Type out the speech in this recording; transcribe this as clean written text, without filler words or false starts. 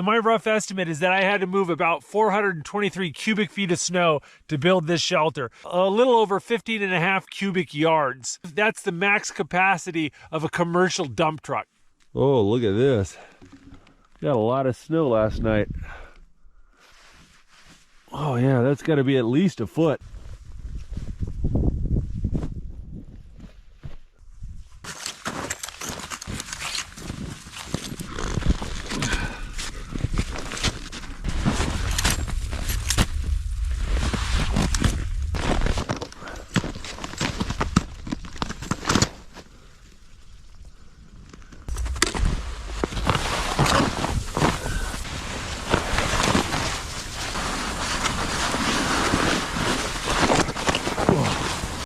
My rough estimate is that I had to move about 423 cubic feet of snow to build this shelter, a little over 15 and a half cubic yards. That's the max capacity of a commercial dump truck. Oh, look at this. Got a lot of snow last night. Oh yeah, that's got to be at least a foot.